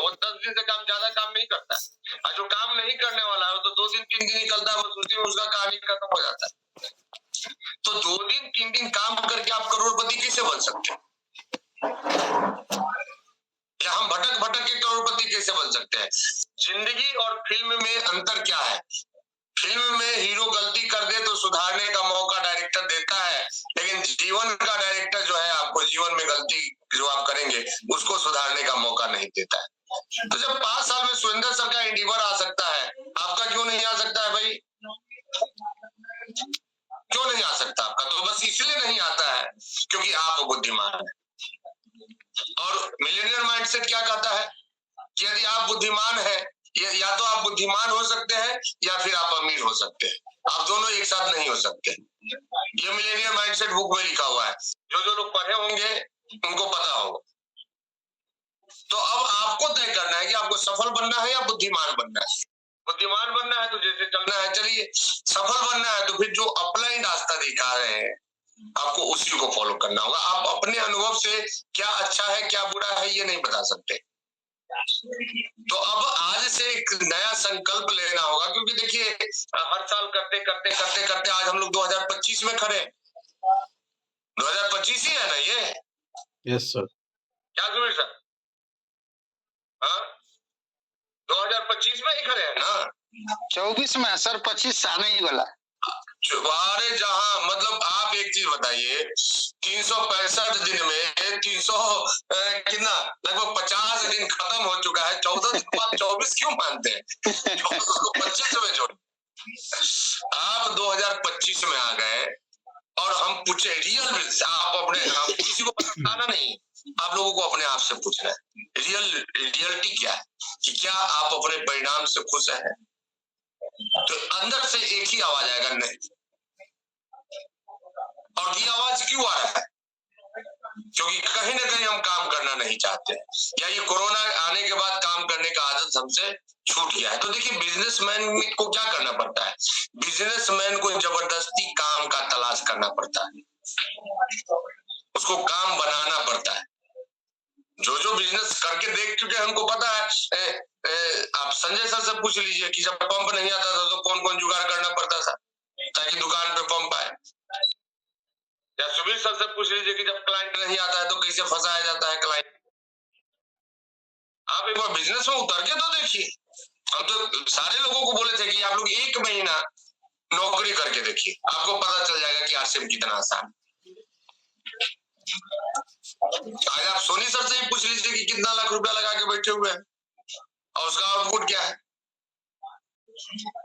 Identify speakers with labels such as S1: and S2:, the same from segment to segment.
S1: वो 10 दिन से काम ज्यादा काम नहीं करता है, और जो काम नहीं करने वाला है तो 2 दिन 3 दिन निकलता है, बस उसी में उसका कहानी खत्म हो जाता है। तो 2 दिन 3 दिन काम करके आप करोड़पति कैसे बन सकते हैं? या हम भटक भटक के करोड़पति कैसे बन सकते हैं? जिंदगी और फिल्म में अंतर क्या है? फिल्म में हीरो गलती कर दे तो सुधारने का मौका डायरेक्टर देता है, लेकिन जीवन का डायरेक्टर जो है आपको जीवन में गलती जो आप करेंगे उसको सुधारने का मौका नहीं देता है। तो जब 5 साल में सुरेंद्र सर का एंडीवर आ सकता है, आपका क्यों नहीं आ सकता है भाई? क्यों नहीं आ सकता आपका? तो बस इसलिए नहीं आता है क्योंकि आप बुद्धिमान हैं। और मिलेनियर माइंडसेट क्या कहता है कि यदि आप बुद्धिमान है, या तो आप बुद्धिमान हो सकते हैं या फिर आप अमीर हो सकते हैं, आप दोनों एक साथ नहीं हो सकते। ये मिलेनियर माइंडसेट बुक में लिखा हुआ है, जो लोग पढ़े होंगे उनको पता होगा। तो अब आपको तय करना है कि आपको सफल बनना है या बुद्धिमान बनना है। बुद्धिमान बनना है तो जैसे चलना है चलिए, सफल बनना है तो फिर जो अपलाइन रास्ता दिखा रहे हैं आपको उसी को फॉलो करना होगा। आप अपने अनुभव से क्या अच्छा है क्या बुरा है ये नहीं बता सकते। तो अब आज से एक नया संकल्प लेना होगा, क्योंकि देखिए हर साल करते करते करते करते आज हम लोग 2025 में खड़े। 2025 ही है ना ये?
S2: Yes sir.
S1: क्या सुबीर सर? हाँ 2025 में ही खड़े हैं ना?
S3: 24 में सर, 25 आने ही वाला।
S1: अरे जहां मतलब आप एक चीज बताइए, 365 दिन में 300 कितना लगभग 50 दिन खत्म हो चुका है, 14 दिन बाद 24 क्यों मानते हैं? 25 में जोड़। आप 2025 में आ गए और हम पूछे रियल, आप अपने आप किसी को बताना नहीं, आप लोगों को अपने आप से पूछना है रियलिटी क्या है, कि क्या आप अपने परिणाम से खुश हैं? तो अंदर से एक ही आवाज आएगा नहीं। और ये आवाज क्यों आ रहा है? क्योंकि कहीं ना कहीं हम काम करना नहीं चाहते, या ये कोरोना आने के बाद काम करने का आदत हमसे छूट गया है। तो देखिए बिजनेसमैन को क्या करना पड़ता है? बिजनेसमैन को जबरदस्ती काम का तलाश करना पड़ता है, उसको काम बनाना पड़ता है। जो बिजनेस करके देख चुके हैं उनको पता है। आप संजय सर से पूछ लीजिए कि जब पंप नहीं आता था तो कौन कौन जुगाड़ करना पड़ता था ताकि दुकान पे पंप आए, या सुबीर सर से पूछ लीजिए कि जब क्लाइंट नहीं आता है तो कैसे फंसाया जाता है क्लाइंट। आप एक बार बिजनेस में उतर के तो देखिए। हम तो सारे लोगों को बोले थे कि आप लोग 1 महीना नौकरी करके देखिए, आपको पता चल जाएगा कि आरसीएम कितना आसान। आज आप सोनी सर से ही पूछ लीजिए कि कितना लाख रुपया लगा के बैठे हुए हैं और उसका आउटपुट क्या है।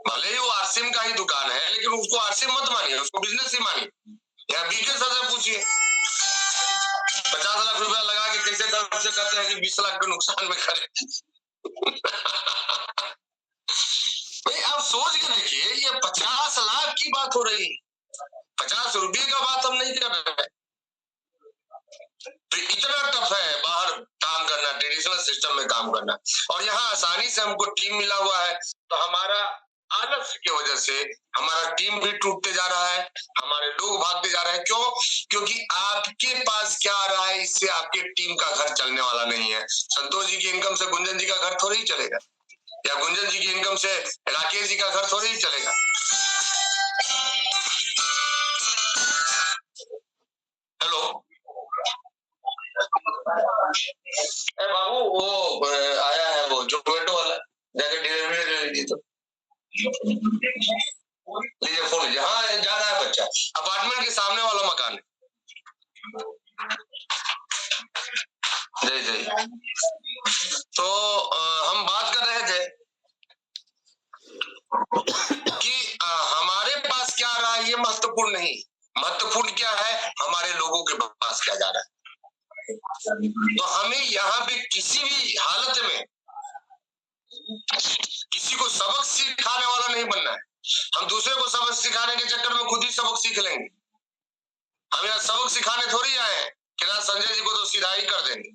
S1: भले ही वो आरसीएम का ही दुकान है, लेकिन उसको आरसीएम मत मानिए, उसको बिजनेस ही मानिए। या बीके सर से पूछिए 50 लाख रुपया लगा के कैसे गर्व से कहते हैं कि 20 लाख के नुकसान में खड़े। भाई आप सोच के देखिए, ये 50 लाख की बात हो रही, 50 रुपये का बात हम नहीं कर रहे। तो इतना टफ है बाहर काम करना, ट्रेडिशनल सिस्टम में काम करना, और यहाँ आसानी से हमको टीम मिला हुआ है। तो हमारा आलस्य की वजह से हमारा टीम भी टूटते जा रहा है, हमारे लोग भागते जा रहे हैं। क्यों? क्योंकि आपके पास क्या आ रहा है इससे आपके टीम का घर चलने वाला नहीं है। संतोष जी की इनकम से गुंजन जी का घर थोड़ी ही चलेगा, या गुंजन जी की इनकम से राकेश जी का घर थोड़ी ही चलेगा। हेलो बाबू, वो आया है वो जोमेटो वाला, जाके डिलीवरी ले लीजिए। तो लीजिए फोन लीजिए। हाँ जा रहा है बच्चा, अपार्टमेंट के सामने वाला मकान है। जी जी। तो हम बात कर रहे थे कि हमारे पास क्या आ रहा है ये महत्वपूर्ण नहीं, महत्वपूर्ण क्या है हमारे लोगों के पास क्या जा रहा है। तो हमें यहाँ पे किसी भी हालत में किसी को सबक सिखाने वाला नहीं बनना है। हम दूसरे को सबक सिखाने के चक्कर में खुद ही सबक सीख लेंगे। हम यहाँ सबक सिखाने थोड़ी आए हैं कि ना संजय जी को तो सीधा ही कर देंगे,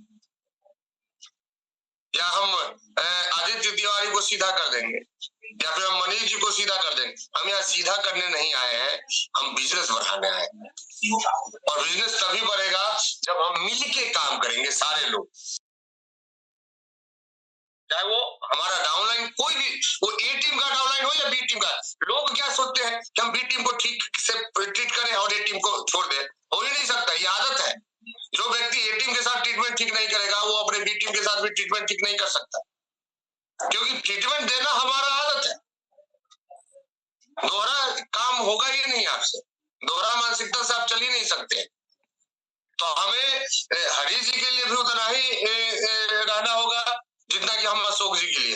S1: या हम आदित्य तिवारी को सीधा कर देंगे, या फिर हम मनीष जी को सीधा कर देंगे। हम यहाँ सीधा करने नहीं आए हैं, हम बिजनेस बढ़ाने आए हैं। और बिजनेस तभी बढ़ेगा जब हम मिल के काम करेंगे सारे लोग। चाहे वो हमारा डाउनलाइन कोई भी, वो ए टीम का डाउनलाइन हो या बी टीम का, लोग क्या सोचते हैं कि हम बी टीम को ठीक से ट्रीट करें और ए टीम को छोड़ दें। हो ही नहीं सकता, ये आदत है। जो व्यक्ति ए टीम के साथ ट्रीटमेंट ठीक नहीं करेगा वो अपने बी टीम के साथ भी ट्रीटमेंट ठीक नहीं कर सकता, क्योंकि ट्रीटमेंट देना हमारा आदत है। दोहरा काम होगा ही नहीं आपसे, दोहरा मानसिकता से आप चल ही नहीं सकते। तो हमें हरि जी के लिए भी उतना ही रहना होगा जितना कि हम अशोक जी के लिए।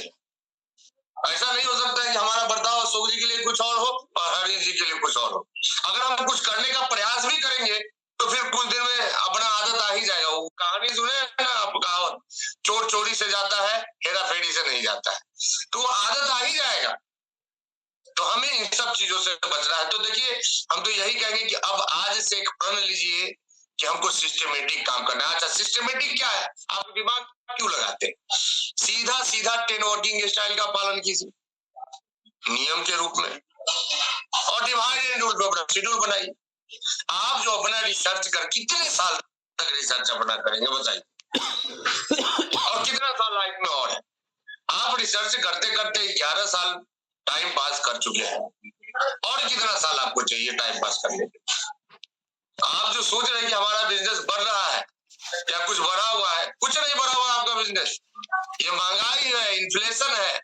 S1: ऐसा नहीं हो सकता है कि हमारा बर्ताव अशोक जी के लिए कुछ और हो और हरि जी के लिए कुछ और हो। अगर हम कुछ करने का प्रयास भी करेंगे तो फिर कुछ दिन में अपना आदत आ ही जाएगा। वो कहानी सुने ना आप, कहावत, चोर चोरी से जाता है, हेरा फेरी से नहीं जाता है, तो वो आदत आ ही जाएगा। तो हमें इन सब चीजों से बचना है। तो देखिए, हम तो यही कहेंगे कि अब आज से एक प्रण लीजिए कि हमको सिस्टमेटिक काम करना है। अच्छा, सिस्टमेटिक क्या है? आप दिमाग क्यों लगाते? सीधा सीधा 10 वर्किंग स्टाइल का पालन कीजिए नियम के रूप में, और डिवाइड एंड रूल पे शेड्यूल बनाइए। आप जो अपना रिसर्च कर, कितने साल तक रिसर्च अपना करेंगे बताइए, और कितना साल लाइफ में और है? आप रिसर्च करते करते 11 साल टाइम पास कर चुके हैं, और कितना साल आपको चाहिए टाइम पास करने के? आप जो सोच रहे हैं कि हमारा बिजनेस बढ़ रहा है या कुछ बढ़ा हुआ है, कुछ नहीं बढ़ा हुआ आपका बिजनेस। ये महंगाई है, इन्फ्लेशन है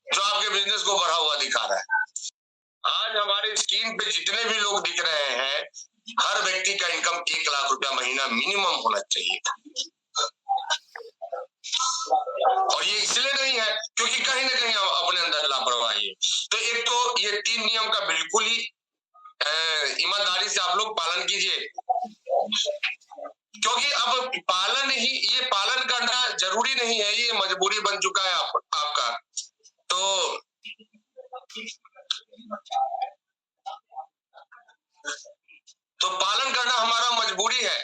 S1: जो आपके बिजनेस को बढ़ा हुआ दिखा रहा है। आज हमारे स्क्रीन पे जितने भी लोग दिख रहे हैं, हर व्यक्ति का इनकम 1 लाख रुपया महीना मिनिमम होना चाहिए। और ये इसलिए नहीं है क्योंकि कहीं ना कहीं अपने अंदर लापरवाही है। तो एक तो ये 3 नियम का बिल्कुल ही ईमानदारी से आप लोग पालन कीजिए, क्योंकि अब पालन ही, ये पालन करना जरूरी नहीं है, ये मजबूरी बन चुका है आपका। तो पालन करना हमारा मजबूरी है,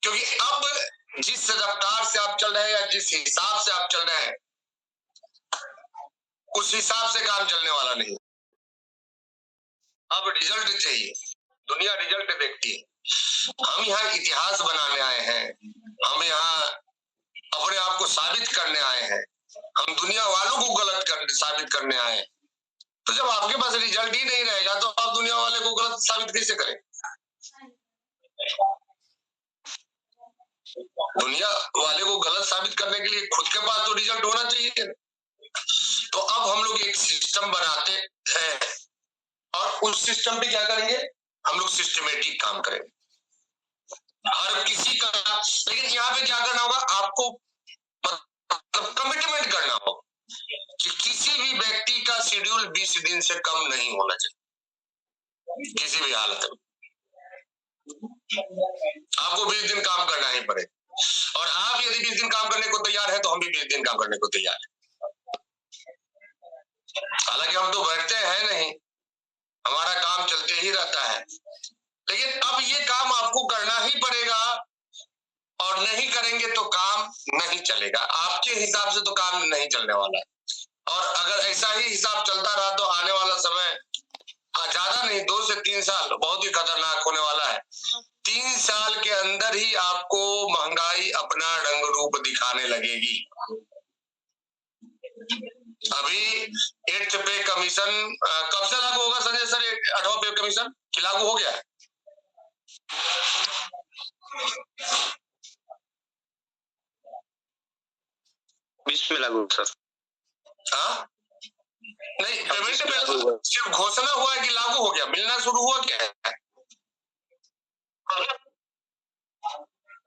S1: क्योंकि अब जिस रफ्तार से आप चल रहे हैं या जिस हिसाब से आप चल रहे हैं, उस हिसाब से काम चलने वाला नहीं। अब रिजल्ट चाहिए, दुनिया रिजल्ट देखती है। हम यहाँ इतिहास बनाने आए हैं, हम यहाँ अपने आप को साबित करने आए हैं, हम दुनिया वालों को गलत साबित करने आए हैं। तो जब आपके पास रिजल्ट ही नहीं रहेगा तो आप दुनिया वाले को गलत साबित कैसे करें? दुनिया वाले को गलत साबित करने के लिए खुद के पास तो रिजल्ट होना चाहिए। तो अब हम लोग एक सिस्टम बनाते हैं, और उस सिस्टम पे क्या करेंगे? हम लोग सिस्टमेटिक काम करेंगे हर किसी का। लेकिन यहाँ पे क्या करना होगा? आपको मतलब कमिटमेंट करना होगा कि किसी भी व्यक्ति का शेड्यूल 20 दिन से कम नहीं होना चाहिए, किसी भी हालत में। आपको 20 दिन काम करना ही पड़ेगा, और आप यदि 20 दिन काम करने को तैयार है तो हम भी 20 दिन काम करने को तैयार है। हालांकि हम तो बैठते हैं नहीं, हमारा काम चलते ही रहता है, लेकिन अब ये काम आपको करना ही पड़ेगा, और नहीं करेंगे तो काम नहीं चलेगा। आपके हिसाब से तो काम नहीं चलने वाला है, और अगर ऐसा ही हिसाब चलता रहा तो आने वाला समय, ज्यादा नहीं 2 से 3 साल बहुत ही खतरनाक होने वाला है। 3 साल के अंदर ही आपको महंगाई अपना रंग रूप दिखाने लगेगी। अभी 8th पे कमीशन कब से लागू होगा संजय सर? 8वां पे कमीशन कि लागू हो गया है?
S3: बीच में लागू सर?
S1: हाँ नहीं, पेमेंट पे सिर्फ घोषणा हुआ है कि लागू हो गया? मिलना शुरू हुआ क्या है?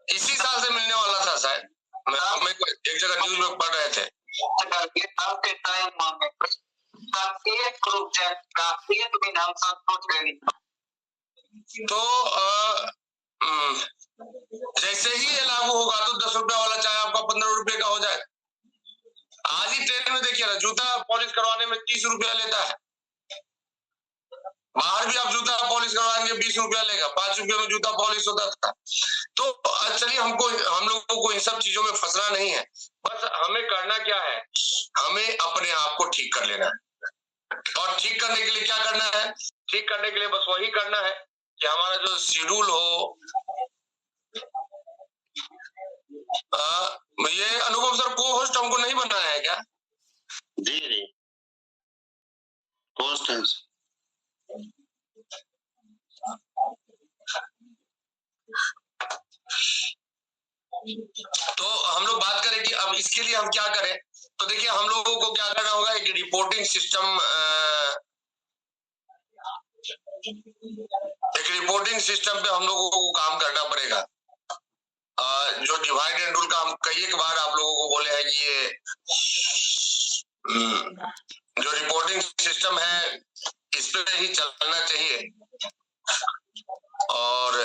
S1: इसी साल से मिलने वाला था शायद, मैं एक जगह न्यूज में पढ़ रहे थे। तो जैसे ही ये लागू होगा तो 10 रुपया वाला चाहे आपका 15 रुपए का हो जाए। आज ही ट्रेन में देखिए ना, जूता पॉलिश करवाने में 30 रुपया लेता है। बाहर भी आप जूता पॉलिश करवाएंगे 20 रुपया लेगा, 5 रुपये में जूता पॉलिश होता था। तो चलिए, हम लोगों को इन सब चीजों में फंसना नहीं है। बस हमें करना क्या है? हमें अपने आप को ठीक कर लेना है, और ठीक करने के लिए क्या करना है? ठीक करने के लिए बस वही करना है कि हमारा जो शेड्यूल हो। ये अनुभव सर को होस्ट हमको नहीं बनाया है क्या?
S3: Most times.
S1: तो हम लोग बात करें कि अब इसके लिए हम क्या करें। तो देखिए हम लोगों को क्या करना होगा, एक रिपोर्टिंग सिस्टम पे हम लोगों को काम करना पड़ेगा। जो डिवाइड एंड रूल का हम कई एक बार आप लोगों को बोले हैं कि ये जो रिपोर्टिंग सिस्टम है इस पे ही चलना चाहिए। और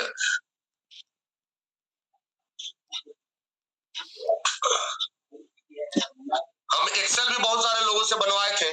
S1: हम एक्सेल भी बहुत सारे लोगों से बनवाए थे।